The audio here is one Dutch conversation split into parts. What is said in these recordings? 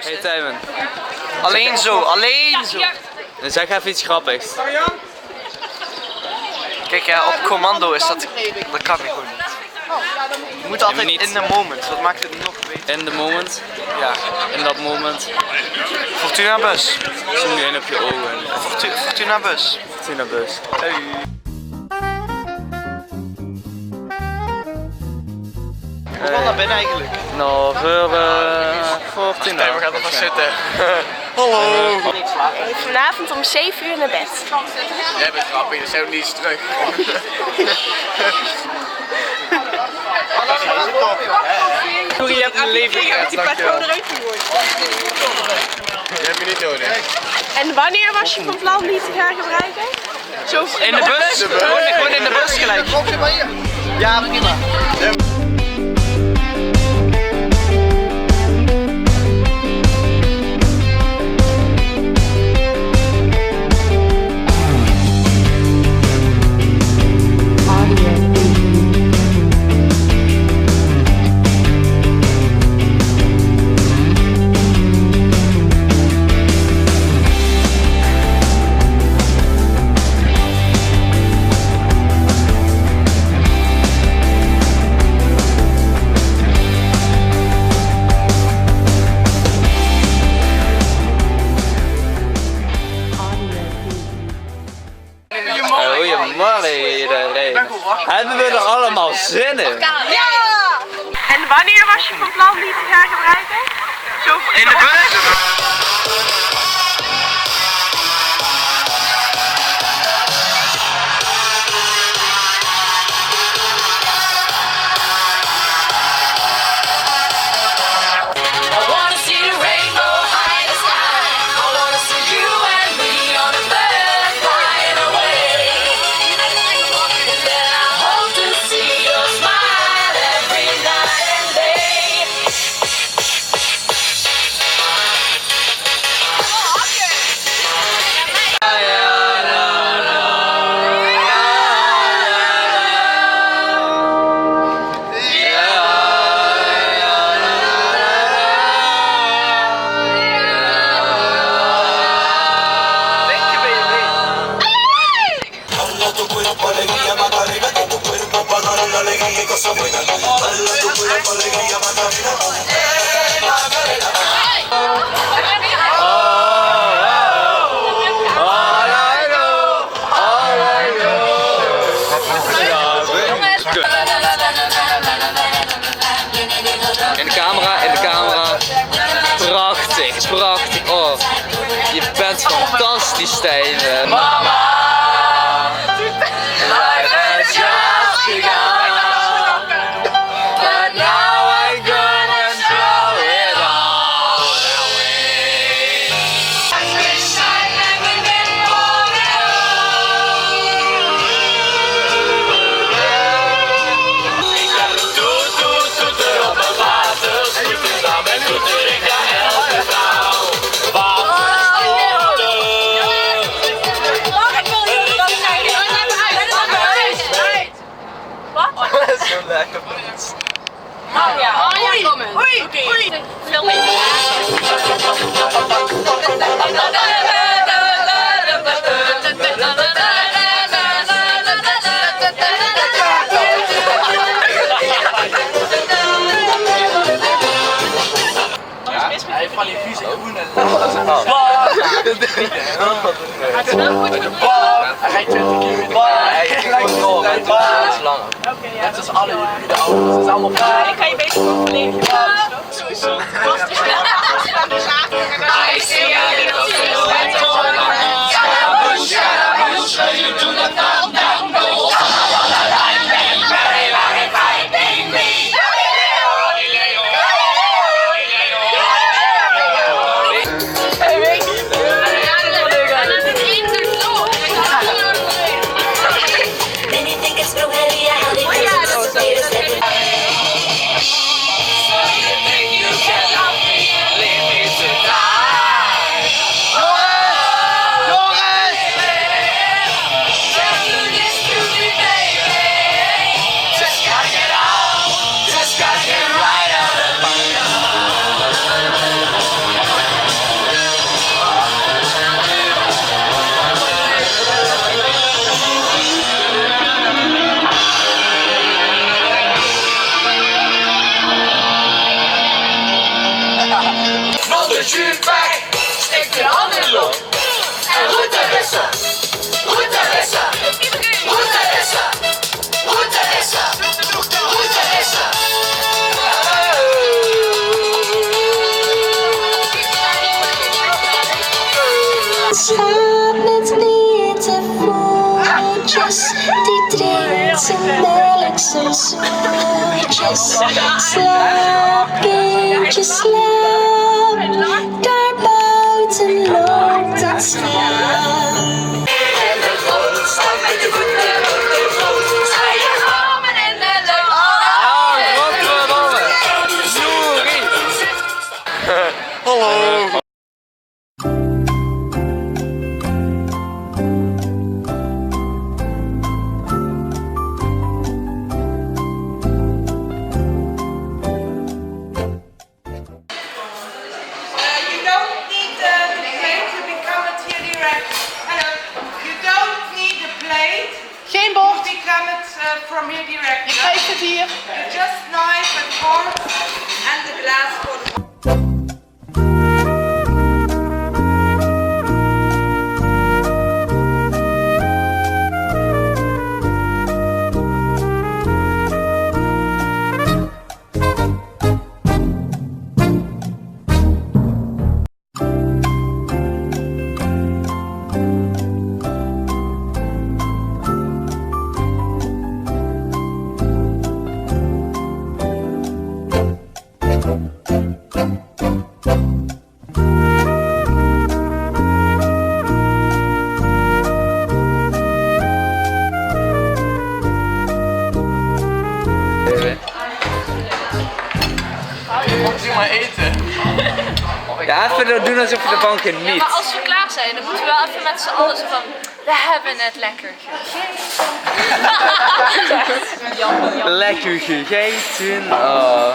Hey Tijmen. Alleen zo, alleen zo. Zeg even iets grappigs. Kijk ja, op commando is dat kan ik gewoon niet. Je moet altijd niet. in the moment, wat maakt het nog beter? In the moment. Ja. In dat moment. Fortuna bus. Zoom je in op je ogen. Fortuna bus. Fortuna bus. Hey. Hoe kwam naar binnen eigenlijk? Nou, voor Fortuna. Nee, we gaan er maar zitten. Hallo. Vanavond om 7 uur naar bed. Jij bent grappig, dat zijn we niet eens terug. Sorry, je hebt een leven gered, dankjewel. Die heb je niet nodig. En wanneer was je van plan die te gaan gebruiken? Zo In de bus? Gewoon in de bus gelijk. Ja, prima. Goedemorgen iedereen. Hebben we er allemaal zin in? Ja! En wanneer was je van plan die te gaan gebruiken? Zo In de bus? In de camera. Prachtig, prachtig. Oh, je bent fantastisch, Tijmen. Mama, life has just begun. But now I'm gonna throw it all away. I wish I never been born op een waterschuur met toeterik naar elke vrouw. Zo lekker. Oh ja, oei, oei. Veel meer. Hij heeft van die vieze groene. Hij rijdt 20 kilometer. Hij rijdt door. Hij is langer. Net als alle hybride auto's. Het is allemaal vrij. Dan kan je beter controleren. Sowieso. I see a little silhouette on the ground. Scaramouche, Scaramouche, you do not down, down, go. I'm very, very, very fighting me. You cannot be van de zuurpijn. Steek je hand in de lucht. En roet er rissen. Roet er rissen. Roet er rissen. Roet er rissen. Roet er rissen. Slaap met witte voetjes, die drinkt zijn melk zo zoetjes. Slaap, kindje, slaap, daar buiten loopt het schaap. En de grond staat met je voeten op de grond. Sta je armen in de lucht. Hallo. You don't need the plate to become it here direct. Hello. You don't need the plate. Geen bord. To become it from here direct. Ik geef het hier. You just knife and fork and the glass for the Komt u maar eten. Ja, even doen alsof je ervan geniet. Maar als we klaar zijn, dan moeten we wel even met z'n allen zo van... We hebben het lekker gegeten. Lekker gegeten. Oh,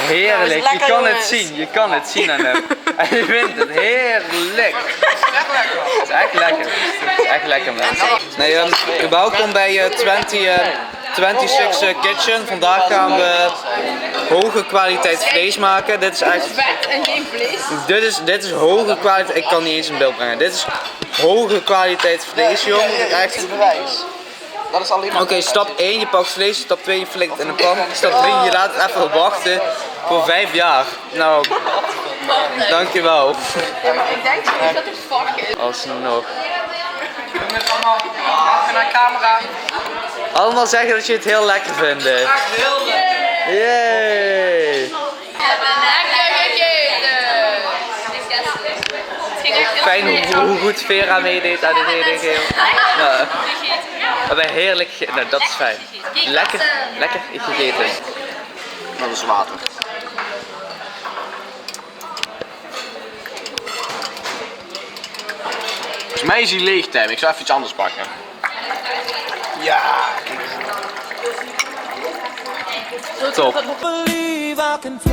heerlijk. Je kan het zien. Je kan het zien aan hem. Hij vindt het heerlijk. Het is echt lekker. Het is echt lekker, mensen. Nee, welkom bij 26 Kitchen. Vandaag gaan we hoge kwaliteit vlees maken. Dit is echt... Vet en geen vlees. Dit is hoge kwaliteit. Ik kan niet eens een beeld brengen. Dit is hoge kwaliteit vlees, jongen. Echt. Dat is alleen maar... Oké, stap 1, je pakt vlees. Stap 2, je flikt in een pan. Stap 3, je laat het even wachten voor 5 jaar. Nou, dankjewel. Ik denk niet dat het fuck is. Alsnog. Met allemaal even naar camera. Allemaal zeggen dat je het heel lekker vindt. Echt heel lekker. Yay! Lekker gegeten. Fijn hoe goed Vera meedeed aan dit hele geheel. Nou, we hebben heerlijk gegeten. Nou, dat is fijn. Lekker gegeten. Dat is water. Volgens mij is hij leeg, Tim. Ik zou even iets anders pakken. Ja. Top. Believe I can fly.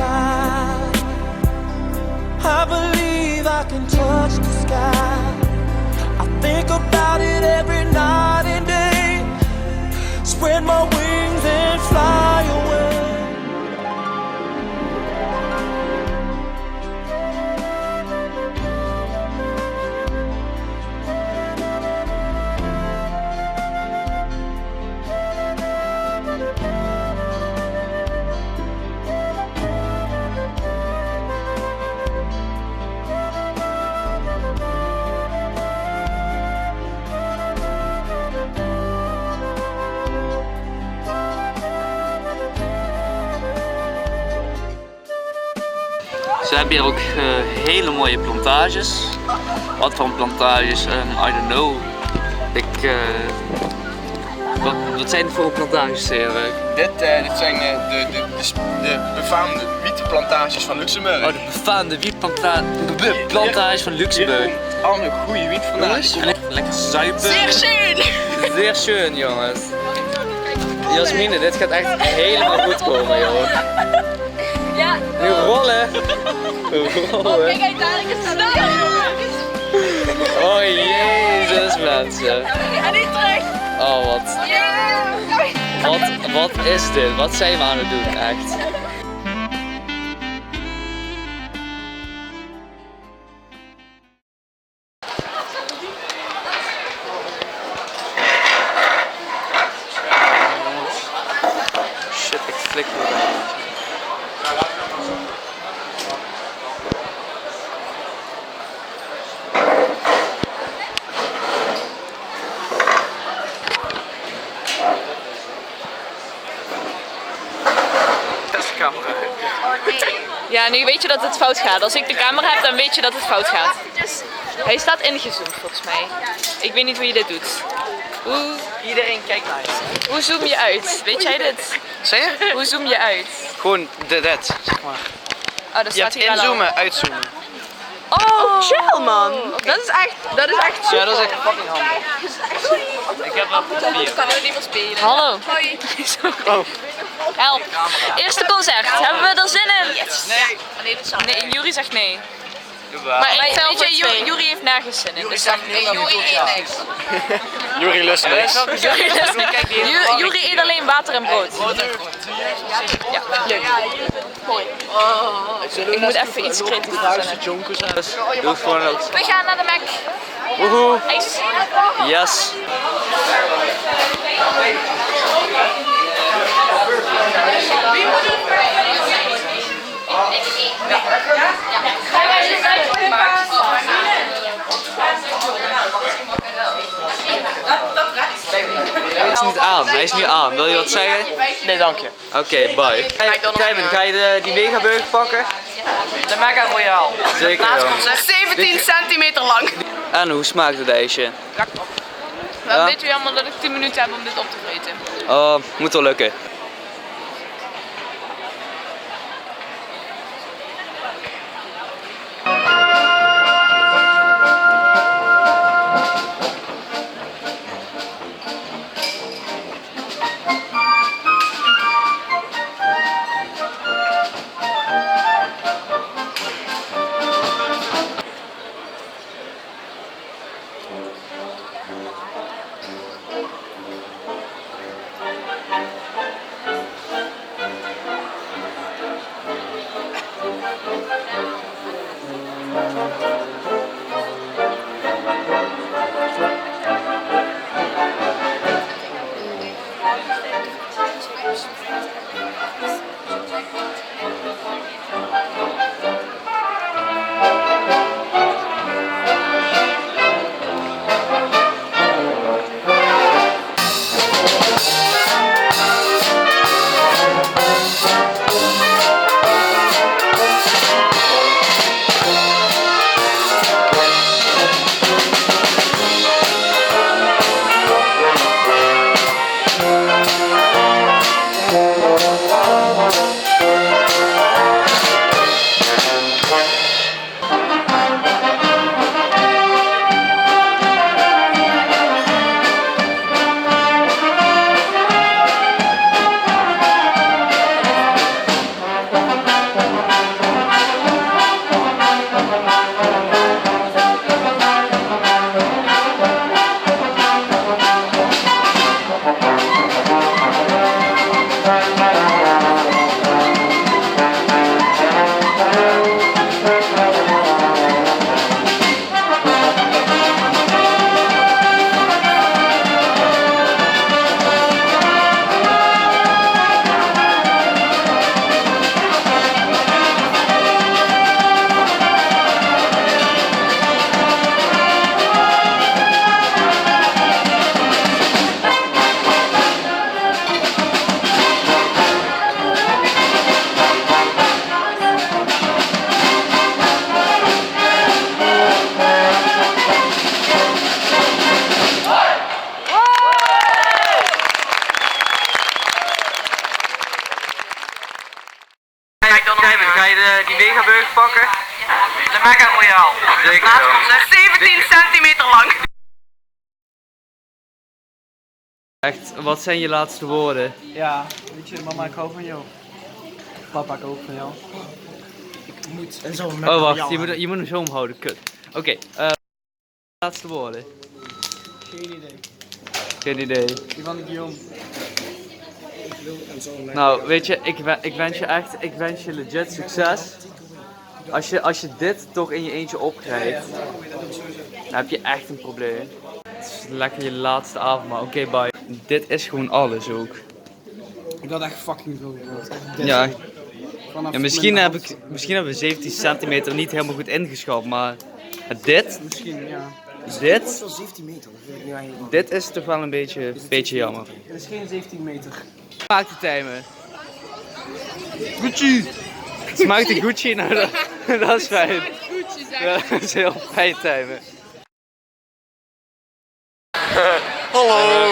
I believe I can touch the sky. I think about it every night and day. Spread my wings and fly away. Ze hebben hier ook hele mooie plantages. Wat voor plantages? I don't know. Wat zijn het voor plantages, Erik? Dit zijn de befaamde wietplantages van Luxemburg. Oh, de befaamde wietplantages van Luxemburg. Allemaal goede wiet vandaan. Lekker zuipen. Zeer schön. Zeer schön, jongens. Jasmine, dit gaat echt helemaal goed komen, joh. Ja. Nu rollen. Kijk uit, dadelijk is het Oh jezus, mensen. En niet terug. Oh, wat is dit? Wat zijn we aan het doen, echt? Ja, nu weet je dat het fout gaat. Als ik de camera heb, dan weet je dat het fout gaat. Hij staat ingezoomd volgens mij. Ik weet niet hoe je dit doet. Iedereen kijkt naar je. Hoe zoom je uit? Weet jij dit? Zeg je? Hoe zoom je uit? Gewoon dit, zeg maar. Oh, dat Je staat hebt hier wel al. inzoomen, uitzoomen. Oh, Chill man. Dat is echt Ja, dat is echt fucking handig. Ik heb wel papier. kan er niet meer spelen. hallo. Hoi. Oh. Help. Eerste concert. Hebben we er zin in? Nee. Nee, Juri zegt nee. Jawel. Maar ik Weet tel je, voor twee. Juri heeft nergens zin in. Dus dan Juri eet niks. Juri lust niks. Juri eet alleen water en brood. Ja, leuk. Ik moet even iets creatiefs verzinnen. Doe het gewoon ook. We gaan naar de Mac. Woehoe. IJs. Yes. Hij is niet aan, hij is nu aan. Wil je wat zeggen? Nee, dank je. Oké, bye. Tijmen, ga je die Megaburger pakken? De Mega Royale. Zeker Laatste dan. concert. 17 centimeter lang. En hoe smaakt het ijsje? Dan weet u allemaal dat ik 10 minuten heb om dit op te vreten. Oh, moet wel lukken. Tijmen, ga je die Megaburger pakken? De Mega Royale. Zeker Laatste wel. concert. 17 centimeter lang. Echt, wat zijn je laatste woorden? Ja, weet je, mama, ik hou van jou. Papa, ik ook van jou. Ik moet en zo. Oh wacht, je moet hem zo omhouden, kut. Oké, laatste woorden. Geen idee. Geen idee. Die van Guillaume. Nou, weet je, ik wens je legit succes. Als je dit toch in je eentje opkrijgt, dan heb je echt een probleem. Het is lekker je laatste avond, maar oké, bye. Dit is gewoon alles ook. Ik had echt fucking veel gehoord. Ja. Vanaf Ja, misschien hebben we 17 centimeter niet helemaal goed ingeschat, maar dit, Misschien, ja. dit, wel 17 meter, dat vind ik nu eigenlijk. dit is toch wel een beetje jammer. Het is geen 17 meter. Maak de timer. Gucci! Smaakt die Gucci? Nou, dat is fijn. Dat is heel fijn, Tijmen. Hallo.